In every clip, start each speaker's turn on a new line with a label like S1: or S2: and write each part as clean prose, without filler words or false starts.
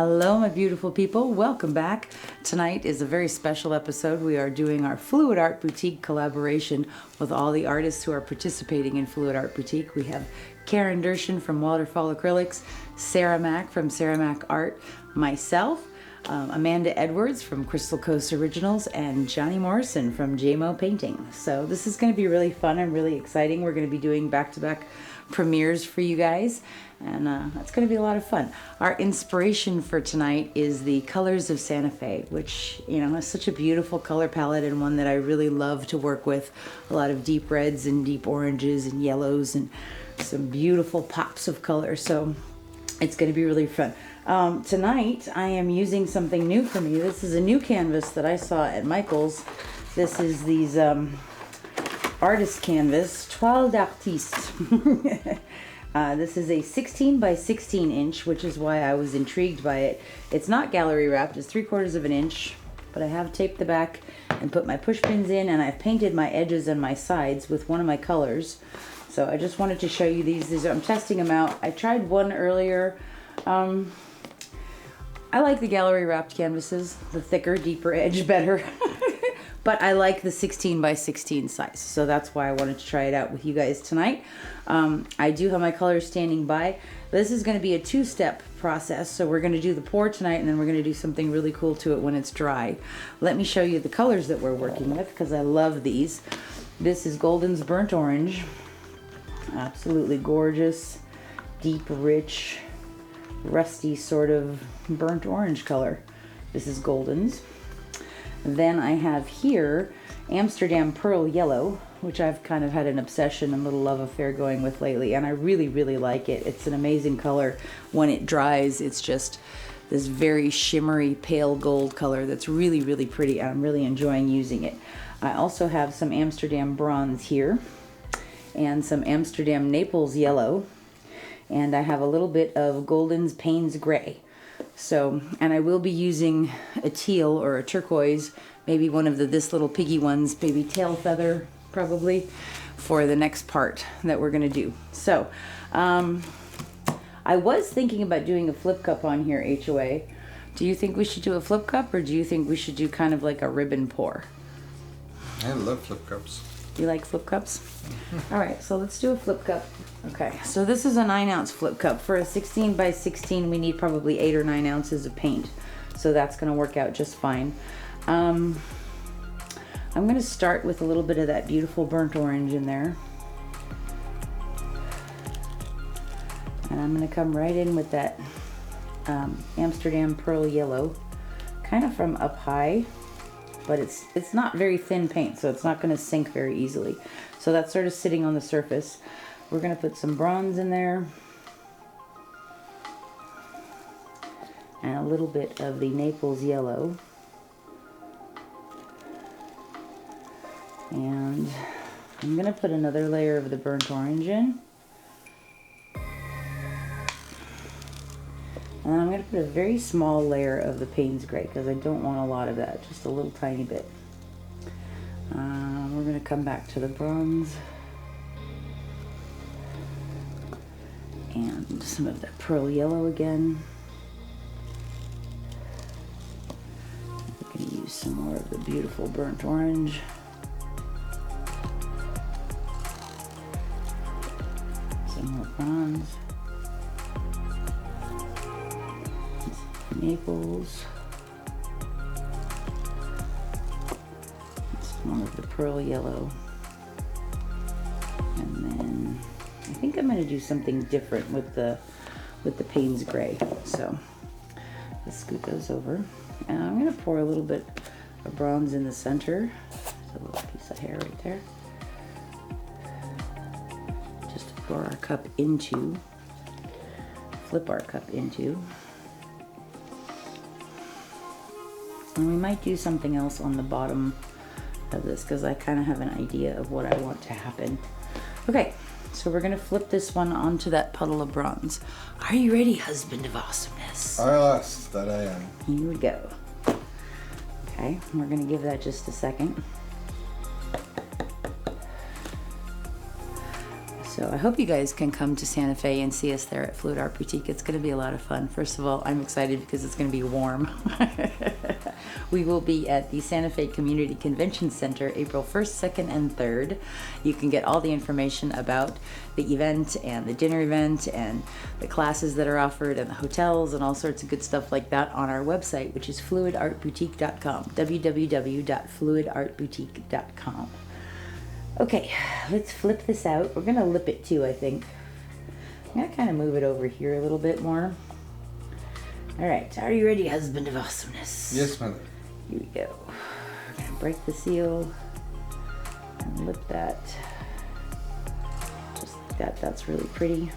S1: Hello, my beautiful people. Welcome back. Tonight is a very special episode. We are doing our Fluid Art Boutique collaboration with all the artists who are participating in Fluid Art Boutique. We have Karen Dershin from Waterfall Acrylics, Sarah Mack from Sarah Mack Art, myself, Amanda Edwards from Crystal Coast Originals, and Johnny Morrison from JMO Painting. So this is going to be really fun and really exciting. We're going to be doing back-to-back premieres for you guys, and that's going to be a lot of fun. Our inspiration for tonight is the colors of Santa Fe, which, you know, is such a beautiful color palette and one that I really love to work with. A lot of deep reds and deep oranges and yellows and some beautiful pops of color. So it's going to be really fun. Tonight I am using something new for me. This is a new canvas that I saw at Micheals. This is these artist canvas, Toile d'Artiste. This is a 16 by 16 inch, which is why I was intrigued by it. It's not gallery wrapped, it's 3/4 of an inch, but I have taped the back and put my push pins in, and I've painted my edges and my sides with one of my colors. So I just wanted to show you these. I'm testing them out. I tried one earlier. I like the gallery wrapped canvases, the thicker, deeper edge better. But I like the 16 by 16 size, so that's why I wanted to try it out with you guys tonight. I do have my colors standing by. This is going to be a two-step process, so we're going to do the pour tonight, and then we're going to do something really cool to it when it's dry. Let me show you the colors that we're working with, because I love these. This is Golden's Burnt Orange. Absolutely gorgeous, deep, rich, rusty sort of burnt orange color. This is Golden's. Then I have here Amsterdam Pearl Yellow, which I've kind of had an obsession and little love affair going with lately, and I really, really like it. It's an amazing color. When it dries, it's just this very shimmery pale gold color that's really, really pretty. I'm really enjoying using it. I also have some Amsterdam Bronze here and some Amsterdam Naples Yellow, and I have a little bit of Golden's Paynes Grey. So, and I will be using a teal or a turquoise, maybe one of the This Little Piggy ones, maybe tail feather probably, for the next part that we're going to do. So, I was thinking about doing a flip cup on here, HOA. Do you think we should do a flip cup, or do you think we should do kind of like a ribbon pour?
S2: I love flip cups.
S1: You like flip cups? All right, so let's do a flip cup. Okay, so this is a 9-ounce flip cup. For a 16 by 16, we need probably 8 or 9 ounces of paint. So that's gonna work out just fine. I'm gonna start with a little bit of that beautiful burnt orange in there. And I'm gonna come right in with that Amsterdam Pearl Yellow, kind of from up high, but it's not very thin paint, so it's not gonna sink very easily. So that's sort of sitting on the surface. We're going to put some bronze in there and a little bit of the Naples Yellow, and I'm going to put another layer of the burnt orange in, and I'm going to put a very small layer of the Paynes Grey because I don't want a lot of that, just a little tiny bit. We're going to come back to the bronze and some of that pearl yellow again. We're going to use some more of the beautiful burnt orange. Some more bronze. Naples. Some more of the pearl yellow. And then I think I'm going to do something different with the Paynes Grey. So let's scoot those over. And I'm going to pour a little bit of bronze in the center. There's a little piece of hair right there. Just to pour our cup into, flip our cup into. And we might do something else on the bottom of this because I kind of have an idea of what I want to happen. Okay. So we're going to flip this one onto that puddle of bronze. Are you ready, husband of awesomeness?
S2: Yes, that I am.
S1: Here we go. Okay, we're going to give that just a second. So I hope you guys can come to Santa Fe and see us there at Fluid Art Boutique. It's going to be a lot of fun. First of all, I'm excited because it's going to be warm. We will be at the Santa Fe Community Convention Center April 1st, 2nd, and 3rd. You can get all the information about the event and the dinner event and the classes that are offered and the hotels and all sorts of good stuff like that on our website, which is fluidartboutique.com, www.fluidartboutique.com. Okay, let's flip this out. We're gonna lip it too, I think. I'm gonna kind of move it over here a little bit more. All right, are you ready, husband of awesomeness?
S2: Yes, mother.
S1: Here we go. We're gonna break the seal and lip that. Just like that, that's really pretty.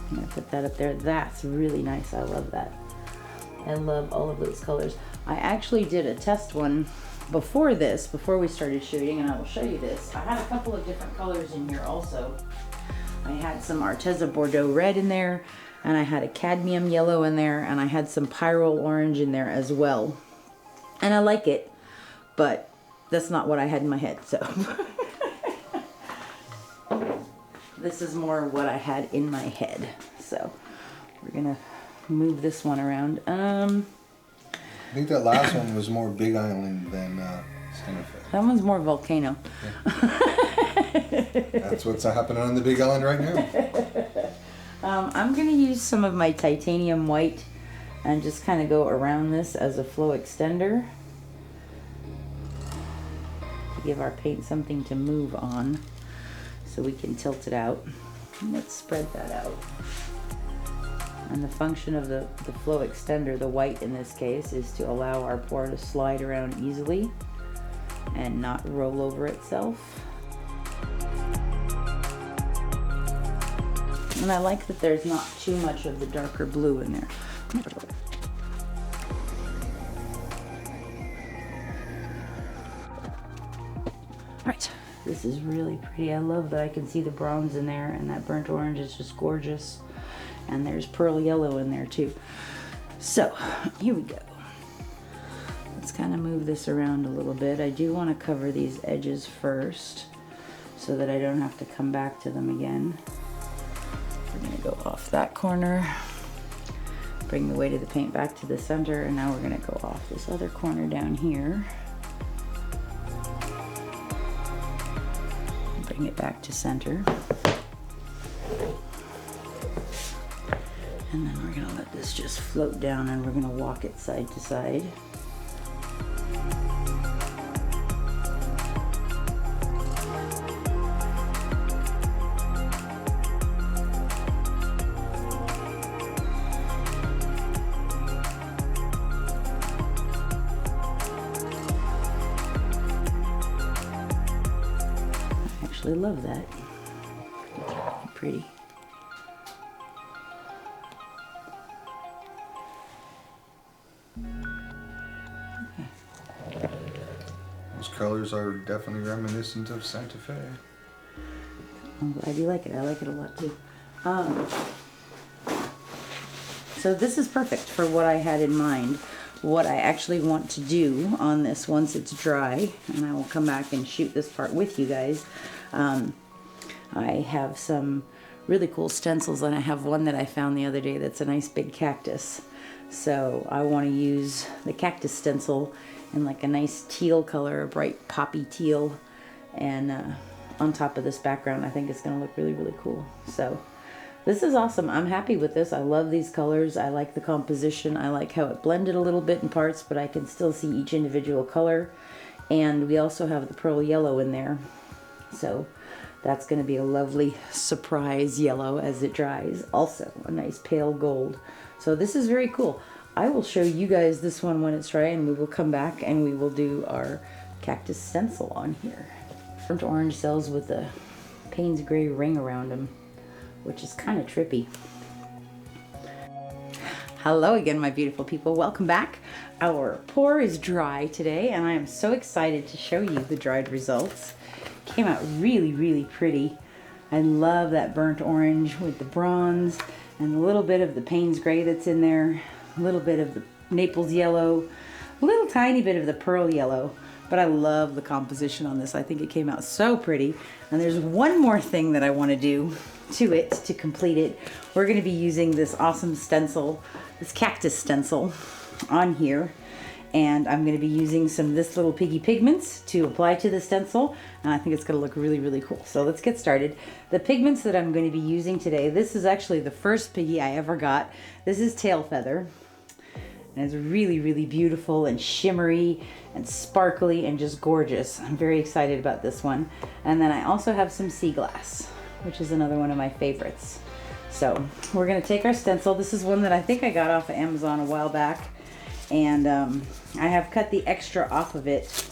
S1: I'm gonna put that up there. That's really nice, I love that. I love all of those colors. I actually did a test one before this, before we started shooting, and I will show you this. I had a couple of different colors in here also. I had some Arteza Bordeaux red in there, and I had a cadmium yellow in there, and I had some pyrrole orange in there as well. And I like it, but that's not what I had in my head, so. This is more what I had in my head. So we're gonna move this one around.
S2: I think that last one was more Big Island than Santa Fe.
S1: That one's more volcano.
S2: Yeah. That's what's happening on the Big Island right now.
S1: I'm going to use some of my titanium white and just kind of go around this as a flow extender to give our paint something to move on so we can tilt it out. And let's spread that out. And the function of the flow extender, the white in this case, is to allow our pour to slide around easily and not roll over itself. And I like that there's not too much of the darker blue in there. All right, this is really pretty. I love that I can see the bronze in there, and that burnt orange is just gorgeous. And there's pearl yellow in there too. So here we go. Let's kind of move this around a little bit. I do want to cover these edges first so that I don't have to come back to them again. We're going to go off that corner, bring the weight of the paint back to the center, and now we're going to go off this other corner down here. Bring it back to center. And then we're gonna let this just float down, and we're gonna walk it side to side. I actually love that. It's really pretty.
S2: Those colors are definitely reminiscent of Santa Fe.
S1: I'm glad you like it. I like it a lot too. So this is perfect for what I had in mind. What I actually want to do on this once it's dry, and I will come back and shoot this part with you guys. I have some really cool stencils, and I have one that I found the other day that's a nice big cactus. So I want to use the cactus stencil in like a nice teal color, a bright poppy teal, and on top of this background. I think it's going to look really, really cool. So this is awesome. I'm happy with this. I love these colors. I like the composition. I like how it blended a little bit in parts, but I can still see each individual color. And we also have the pearl yellow in there. So that's going to be a lovely surprise yellow as it dries. Also a nice pale gold. So this is very cool. I will show you guys this one when it's dry, and we will come back and we will do our cactus stencil on here. Burnt orange cells with a Paynes Grey ring around them, which is kind of trippy. Hello again, my beautiful people. Welcome back. Our pour is dry today, and I am so excited to show you the dried results. It came out really, really pretty. I love that burnt orange with the bronze and a little bit of the Paynes Grey that's in there, a little bit of the Naples Yellow, a little tiny bit of the pearl yellow. But I love the composition on this. I think it came out so pretty. And there's one more thing that I want to do to it to complete it. We're going to be using this awesome stencil, this cactus stencil on here. And I'm going to be using some This Little Piggy Pigments to apply to the stencil. And I think it's going to look really, really cool. So let's get started. The pigments that I'm going to be using today, this is actually the first piggy I ever got. This is Tail Feather. And it's really, really beautiful and shimmery and sparkly and just gorgeous. I'm very excited about this one. And then I also have some SeaGlass, which is another one of my favorites. So we're going to take our stencil. This is one that I think I got off of Amazon a while back. And I have cut the extra off of it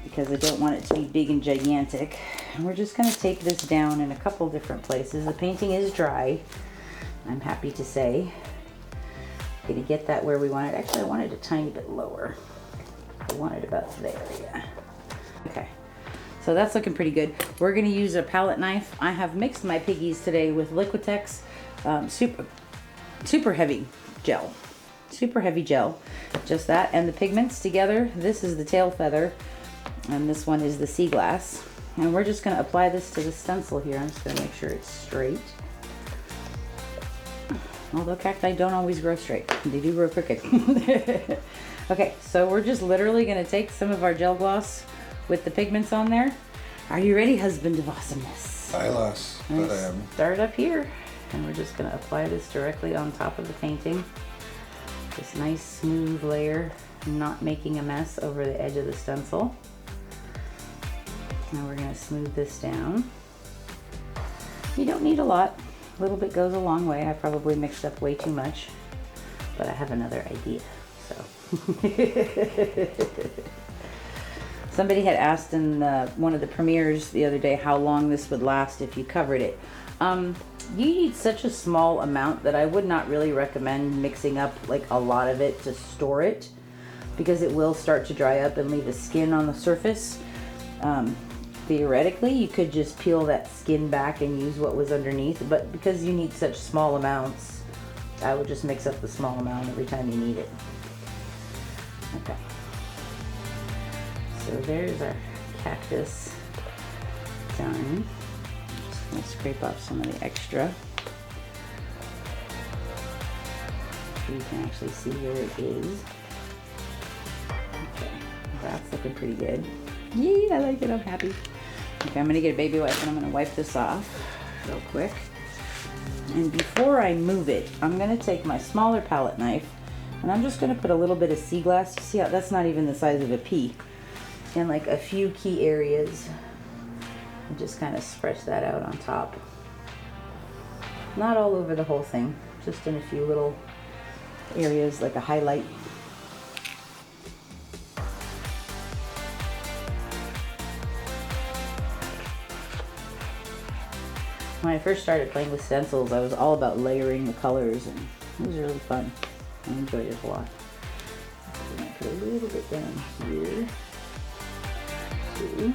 S1: because I don't want it to be big and gigantic. And we're just going to take this down in a couple different places. The painting is dry, I'm happy to say. Going to get that where we want it. Actually, I want it a tiny bit lower. I want it about there, yeah. Okay, so that's looking pretty good. We're going to use a palette knife. I have mixed my piggies today with Liquitex super heavy gel. Super heavy gel, just that, and the pigments together. This is the Tail Feather, and this one is the SeaGlass. And we're just going to apply this to the stencil here. I'm just going to make sure it's straight. Although cacti don't always grow straight, they do grow crooked. Okay, so we're just literally going to take some of our gel gloss with the pigments on there. Are you ready, husband of awesomeness?
S2: Eyelash, but I am.
S1: Start up here, and we're just going to apply this directly on top of the painting. This nice smooth layer, not making a mess over the edge of the stencil. Now we're going to smooth this down. You don't need a lot. A little bit goes a long way. I probably mixed up way too much, but I have another idea. So somebody had asked in one of the premieres the other day how long this would last if you covered it. You need such a small amount that I would not really recommend mixing up like a lot of it to store it, because it will start to dry up and leave a skin on the surface. Theoretically, you could just peel that skin back and use what was underneath, but because you need such small amounts, I would just mix up the small amount every time you need it. Okay. So there's our cactus done. I'll scrape off some of the extra so you can actually see where it is. Okay, that's looking pretty good. Yeah, I like it, I'm happy. Okay, I'm gonna get a baby wipe and I'm gonna wipe this off real quick. And before I move it, I'm gonna take my smaller palette knife and I'm just gonna put a little bit of SeaGlass. You see how that's not even the size of a pea, in like a few key areas. And just kind of spread that out on top. Not all over the whole thing, just in a few little areas, like a highlight. When I first started playing with stencils, I was all about layering the colors, and it was really fun. I enjoyed it a lot. I'm going to put a little bit down here. Too.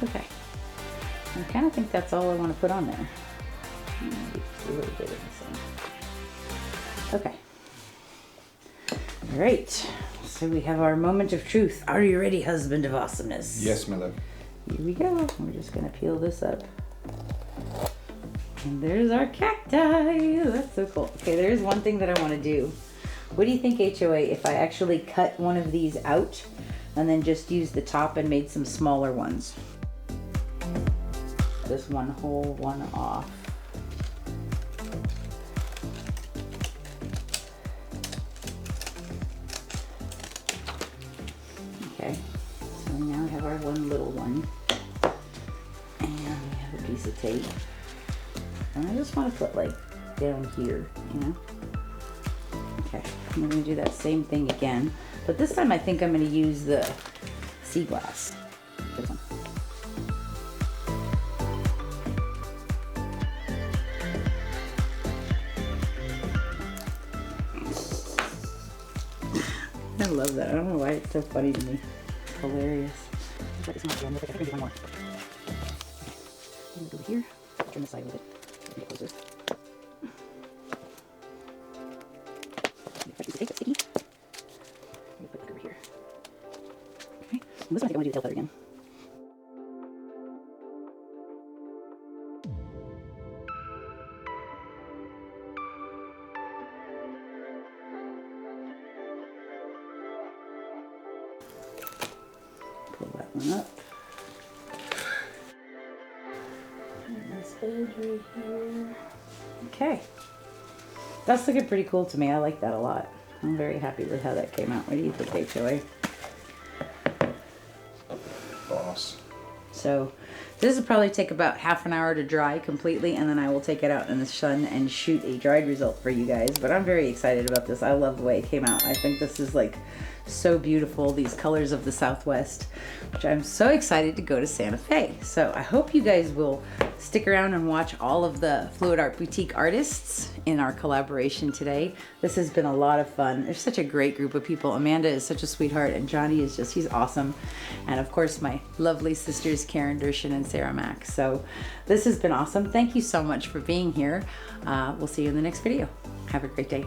S1: Okay, I kind of think that's all I want to put on there. Maybe a little bit of the same. Okay. All right. So we have our moment of truth. Are you ready, husband of awesomeness?
S2: Yes, my love.
S1: Here we go. We're just gonna peel this up. And there's our cacti. That's so cool. Okay, there's one thing that I want to do. What do you think, HOA, if I actually cut one of these out and then just used the top and made some smaller ones? This one whole one off. Okay, so we now have our one little one. And we have a piece of tape. And I just want to put like down here, you know? Okay, I'm going to do that same thing again, but this time I think I'm going to use the SeaGlass. This one. I love that. I don't know why it's so funny to me. It's hilarious. It's not done. I can do one more. I'm going to go here. Turn the side with it. Get closer. Take it sticky. Put that over here. Okay. And this one I think I want to do the tail feather again. one up. And this edge right here. Okay. That's looking pretty cool to me. I like that a lot. I'm very happy with how that came out. What do you think, HOA?
S2: Boss.
S1: So this will probably take about half an hour to dry completely, and then I will take it out in the sun and shoot a dried result for you guys. But I'm very excited about this. I love the way it came out. I think this is like so beautiful, these colors of the Southwest, which I'm so excited to go to Santa Fe. So I hope you guys will stick around and watch all of the Fluid Art Boutique artists in our collaboration today. This has been a lot of fun. There's such a great group of people. Amanda is such a sweetheart, and Johnny is just, he's awesome. And of course, my lovely sisters, Karen Dershin and Sarah Mack. So this has been awesome. Thank you so much for being here. We'll see you in the next video. Have a great day.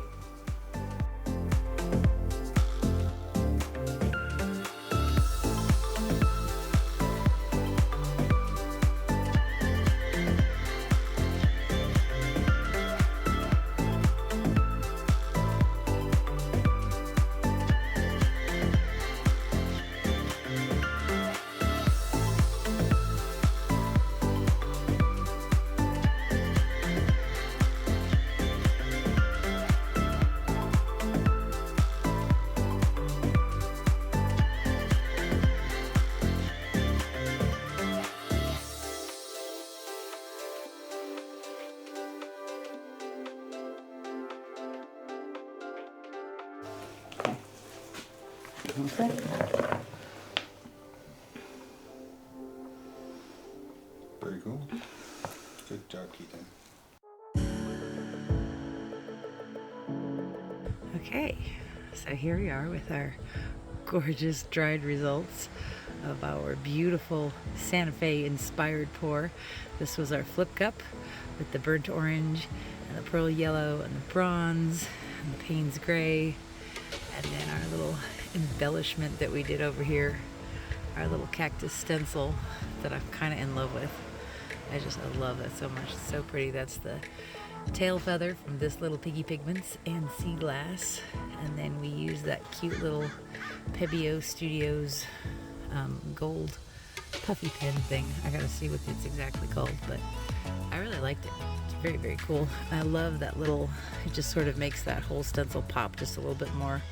S1: Okay.
S2: Very cool. Good job, Keaton.
S1: Okay, so here we are with our gorgeous dried results of our beautiful Santa Fe inspired pour. This was our flip cup with the burnt orange and the pearl yellow and the bronze and the Paynes Grey, and then our little embellishment that we did over here, our little cactus stencil that I'm kind of in love with. I love that so much. It's so pretty. That's the tail feather from This Little Piggy Pigments and SeaGlass, and then we use that cute little Pebeo Studios gold puffy pen thing. I gotta see what it's exactly called, but I really liked it. It's very, very cool. I love that little, it just sort of makes that whole stencil pop just a little bit more.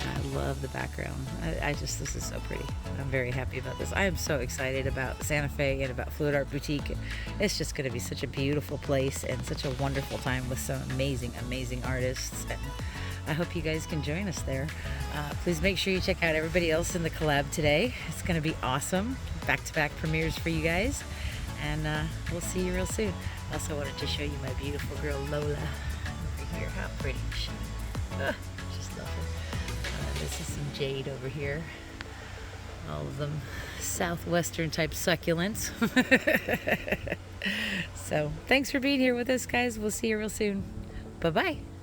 S1: I love the background. This is so pretty. I'm very happy about this. I am so excited about Santa Fe and about Fluid Art Boutique. It's just going to be such a beautiful place and such a wonderful time with some amazing, amazing artists. And I hope you guys can join us there. Please make sure you check out everybody else in the collab today. It's going to be awesome. Back-to-back premieres for you guys. And we'll see you real soon. I also wanted to show you my beautiful girl Lola over here. How pretty is she? Just love her. This is some jade over here. All of them southwestern type succulents. So thanks for being here with us, guys. We'll see you real soon. Bye-bye.